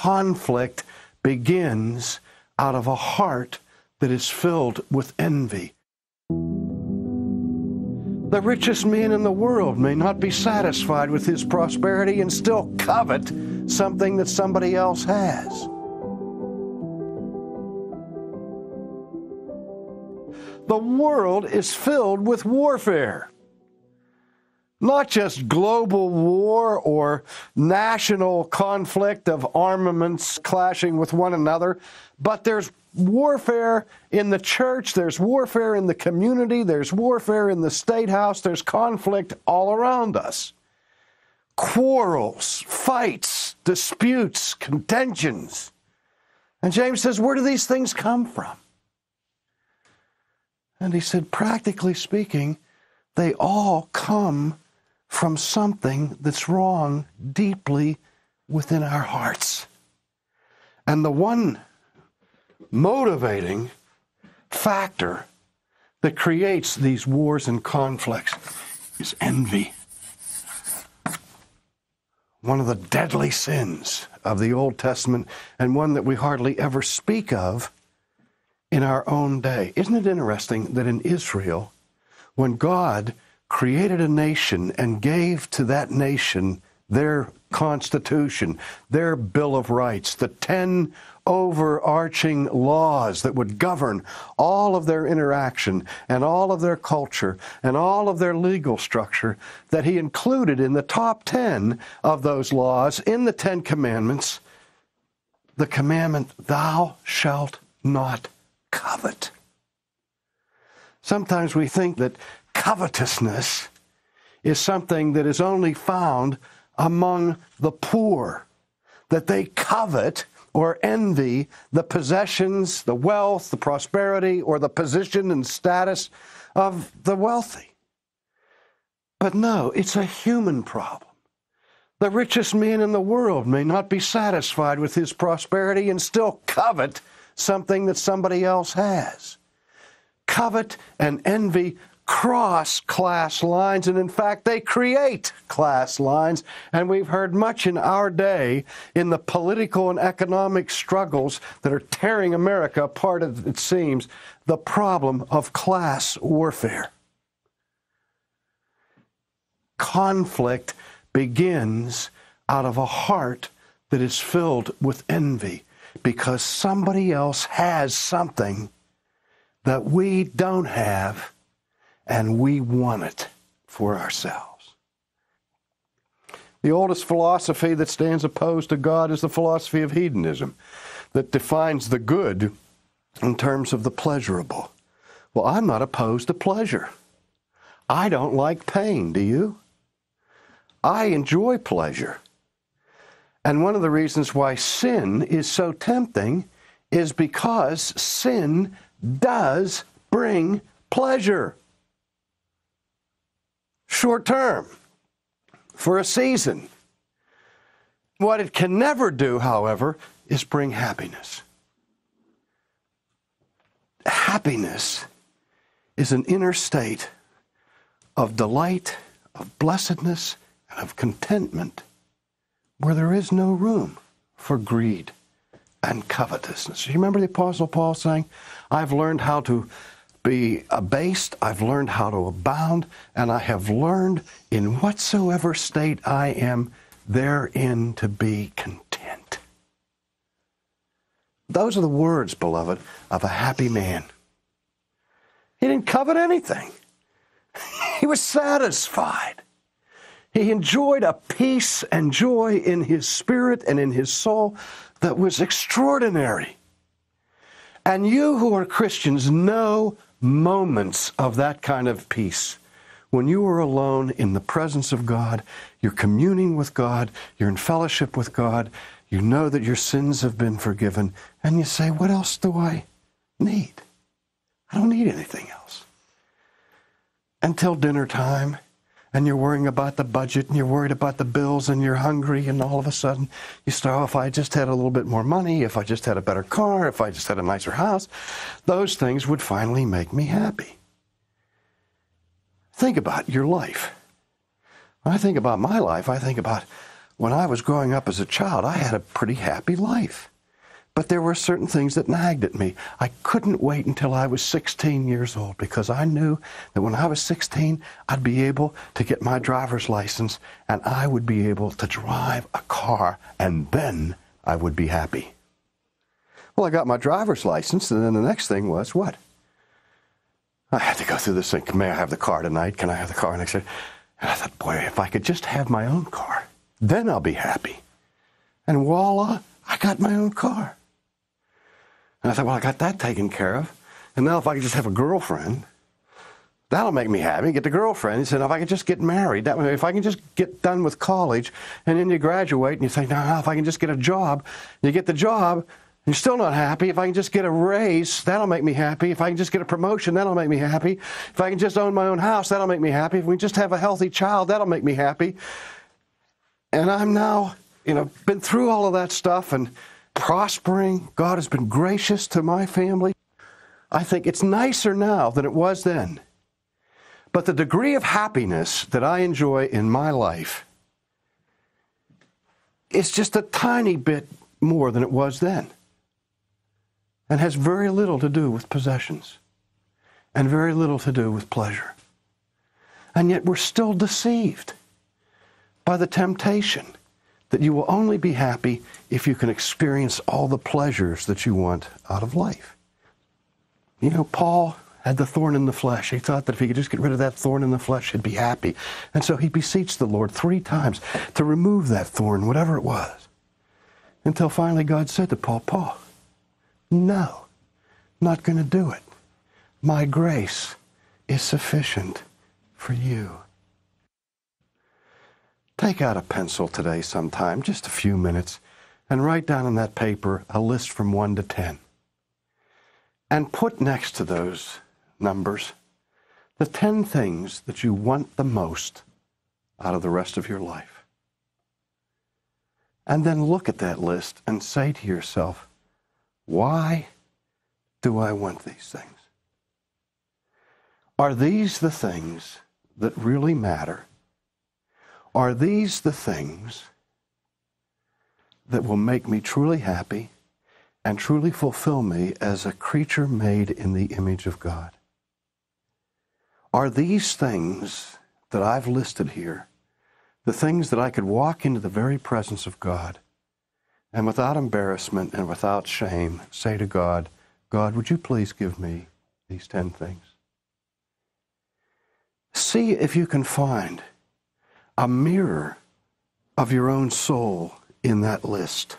conflict begins out of a heart that is filled with envy. The richest man in the world may not be satisfied with his prosperity and still covet something that somebody else has. The world is filled with warfare. Not just global war or national conflict of armaments clashing with one another, but there's warfare in the church, there's warfare in the community, there's warfare in the state house, there's conflict all around us. Quarrels, fights, disputes, contentions. And James says, where do these things come from? And he said, practically speaking, they all come from something that's wrong deeply within our hearts. And the one motivating factor that creates these wars and conflicts is envy. One of the deadly sins of the Old Testament, and one that we hardly ever speak of in our own day. Isn't it interesting that in Israel, when God created a nation and gave to that nation their constitution, their Bill of Rights, the 10 overarching laws that would govern all of their interaction and all of their culture and all of their legal structure, that he included in the top 10 of those laws in the 10 commandments, the commandment, thou shalt not covet. Sometimes we think that covetousness is something that is only found among the poor, that they covet or envy the possessions, the wealth, the prosperity, or the position and status of the wealthy. But no, it's a human problem. The richest man in the world may not be satisfied with his prosperity and still covet something that somebody else has. Covet and envy cross class lines, and in fact, they create class lines. And we've heard much in our day in the political and economic struggles that are tearing America apart, it seems, the problem of class warfare. Conflict begins out of a heart that is filled with envy because somebody else has something that we don't have, and we want it for ourselves. The oldest philosophy that stands opposed to God is the philosophy of hedonism, that defines the good in terms of the pleasurable. Well, I'm not opposed to pleasure. I don't like pain, do you? I enjoy pleasure. And one of the reasons why sin is so tempting is because sin does bring pleasure. Short term, for a season. What it can never do, however, is bring happiness. Happiness is an inner state of delight, of blessedness, and of contentment where there is no room for greed and covetousness. You remember the Apostle Paul saying, I've learned how to be abased, I've learned how to abound, and I have learned in whatsoever state I am therein to be content. Those are the words, beloved, of a happy man. He didn't covet anything. He was satisfied. He enjoyed a peace and joy in his spirit and in his soul that was extraordinary. And you who are Christians know moments of that kind of peace. When you are alone in the presence of God, you're communing with God, you're in fellowship with God, you know that your sins have been forgiven, and you say, what else do I need? I don't need anything else. Until dinner time, and you're worrying about the budget, and you're worried about the bills, and you're hungry, and all of a sudden you start, oh, if I just had a little bit more money, if I just had a better car, if I just had a nicer house, those things would finally make me happy. Think about your life. When I think about my life, I think about, when I was growing up as a child, I had a pretty happy life. But there were certain things that nagged at me. I couldn't wait until I was 16 years old because I knew that when I was 16, I'd be able to get my driver's license and I would be able to drive a car, and then I would be happy. Well, I got my driver's license, and then the next thing was what? I had to go through this thing. May I have the car tonight? Can I have the car next day? And I thought, boy, if I could just have my own car, then I'll be happy. And voila, I got my own car. And I thought, well, I got that taken care of. And now if I could just have a girlfriend, that'll make me happy. Get the girlfriend. He said, if I could just get married, that way, if I can just get done with college, and then you graduate, and you think, no, if I can just get a job, you get the job, and you're still not happy. If I can just get a raise, that'll make me happy. If I can just get a promotion, that'll make me happy. If I can just own my own house, that'll make me happy. If we just have a healthy child, that'll make me happy. And I'm now, been through all of that stuff and prospering. God has been gracious to my family. I think it's nicer now than it was then. But the degree of happiness that I enjoy in my life is just a tiny bit more than it was then, and has very little to do with possessions and very little to do with pleasure. And yet we're still deceived by the temptation that you will only be happy if you can experience all the pleasures that you want out of life. Paul had the thorn in the flesh. He thought that if he could just get rid of that thorn in the flesh, he'd be happy. And so he beseeched the Lord 3 times to remove that thorn, whatever it was. Until finally God said to Paul, Paul, no, not going to do it. My grace is sufficient for you. Take out a pencil today sometime, just a few minutes, and write down on that paper a list from 1 to 10. And put next to those numbers the 10 things that you want the most out of the rest of your life. And then look at that list and say to yourself, why do I want these things? Are these the things that really matter? Are these the things that will make me truly happy and truly fulfill me as a creature made in the image of God? Are these things that I've listed here the things that I could walk into the very presence of God and without embarrassment and without shame say to God, God, would you please give me these 10 things? See if you can find a mirror of your own soul in that list.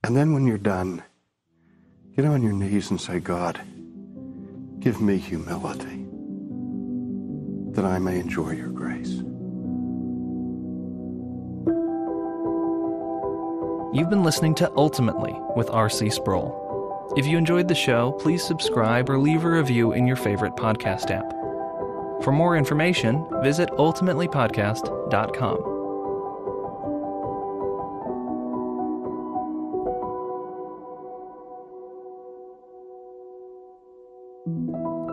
And then when you're done, get on your knees and say, God, give me humility that I may enjoy your grace. You've been listening to Ultimately with R.C. Sproul. If you enjoyed the show, please subscribe or leave a review in your favorite podcast app. For more information, visit ultimatelypodcast.com.